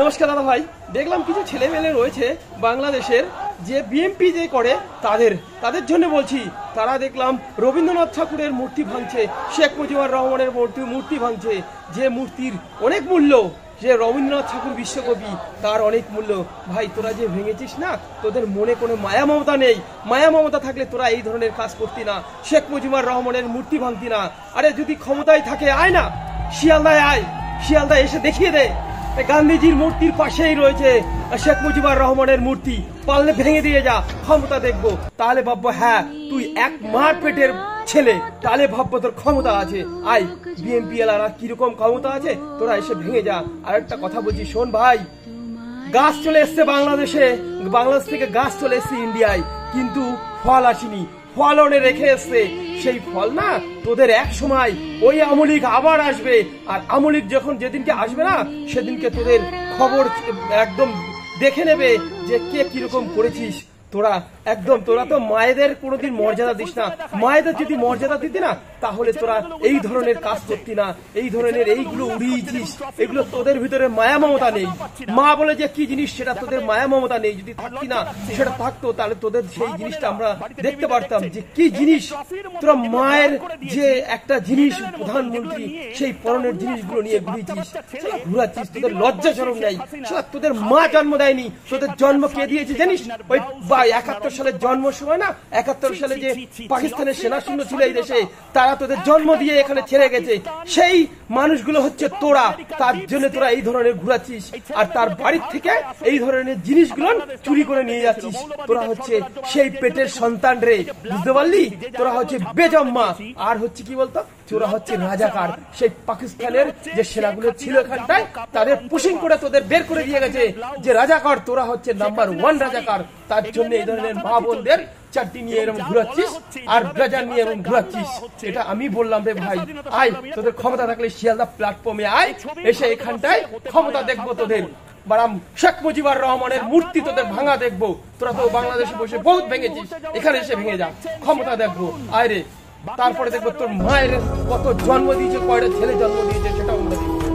নমস্কার দাদা ভাই, দেখলাম কিছু ছেলেমেলে রয়েছে বাংলাদেশের যে বিএমপি যে করে তাদের জন্য বলছি। তারা দেখলাম রবীন্দ্রনাথ ঠাকুরের মূর্তি ভাঙছে, শেখ মুজিবুর রহমানের মূর্তি ভাঙছে, যে মূর্তির অনেক মূল্য, যে রবীন্দ্রনাথ ঠাকুর বিশ্বকবি, তার অনেক মূল্য। ভাই তোরা যে ভেঙেছিস না, তোদের মনে কোনো মায়া মমতা নেই। মায়া মমতা থাকলে তোরা এই ধরনের কাজ করতি না, শেখ মুজিবুর রহমানের মূর্তি ভাঙতি না। আরে যদি ক্ষমতায় থাকে আয় না, শিয়ালদায় আয়, শিয়ালদায় এসে দেখিয়ে দে গান্ধীজির মূর্তির পাশেই রয়েছে শেখ মুজিবুর রহমানের মূর্তি, পারলে ভেঙে দিয়ে যা, ক্ষমতা দেখবো। তাহলে ভাববো হ্যাঁ তুই এক মার পেটের ছেলে, তাহলে ভাববো তোর ক্ষমতা আছে। আয়, বিএনপি এলারা কিরকম ক্ষমতা আছে, তোরা এসে ভেঙে যা। আর একটা কথা বলছি, শোন ভাই, গাছ চলে এসছে বাংলাদেশে, বাংলাদেশ থেকে গাছ চলে এসছে ইন্ডিয়ায়, কিন্তু ফল আসেনি, ফল ওনে রেখে এসছে। সেই ফল না তোদের এক সময় ওই আমলিক আবার আসবে, আর আমলিক যখন যেদিনকে আসবে না, সেদিনকে তোদের খবর একদম দেখে নেবে যে কে কিরকম করেছিস। তোরা তো মায়েদের কোনোদিন মর্যাদা দিস না। মায়েদের যদি মর্যাদা দিতি না, তাহলে তোরা এই ধরনের কাজ করতি না, এই ধরনের এইগুলো উড়িয়েছিস। এগুলো তোদের ভিতরে মায়া মমতা নেই। মা বলে যে কি জিনিস, সেটা তোদের মায়া মমতা নেই। যদি থাকতি না, সেটা থাকতো, তাহলে তোদের সেই জিনিসটা আমরা দেখতে পারতাম যে কি জিনিস। তোরা মায়ের যে একটা জিনিস, প্রধানমন্ত্রী, সেই পরনের জিনিসগুলো নিয়ে ঘুরাচ্ছিস। তোদের লজ্জা শরম নেই। তোদের মা জন্ম দেয়নি, তোদের জন্ম কে দিয়েছে জানিস? ওই 71 সালের জন্ম সময় না, 71 সালে যে পাকিস্তানের সেনা শূন্য ছিল এই দেশে, তারা তোদের জন্ম দিয়ে এখানে ছেড়ে গেছে। সেই মানুষগুলো হচ্ছে তোরা, তার জন্য তোরা এই ধরনের ঘুরাচ্ছিস, আর তার বাড়ির থেকে এই ধরনের জিনিসগুলো চুরি করে নিয়ে যাচ্ছিস। তোরা হচ্ছে সেই পেটের সন্তান রে, বুঝতে পারলি? তোরা হচ্ছে বেজম্মা, আর হচ্ছে কি বলতো, তোরা হচ্ছে রাজাকার। সেই পাকিস্তানের যে সেনাগুলো ছিল এখানটায়, তাদের পুশিং করে তোদের বের করে দিয়ে গেছে যে রাজাকার। তোরা হচ্ছে নাম্বার 1 রাজাকার। তার জন্য এই ধরনের মা বোনদের চারটি নিয়ে এরকম ঘুরাচ্ছিস, আর ব্রাজার নিয়ে এরকম ঘুরাচ্ছিস। এটা আমি বললাম রে ভাই। আয়, তোদের ক্ষমতা থাকলে শিয়ালদা প্ল্যাটফর্মে আয়, এসে এখানটায় ক্ষমতা দেখবো তোদের। বারাম শেখ মুজিবুর রহমানের মূর্তি তোদের ভাঙা দেখবো। তোরা তো বাংলাদেশে বসে বহুত ভেঙেছিস, এখানে এসে ভেঙে যা, ক্ষমতা দেখবো। আয় রে, তারপরে দেখবো তোর মায়ের কত জন্ম দিয়েছে, কয়টা ছেলে জন্ম দিয়েছে, সেটাও আমরা দেখবো।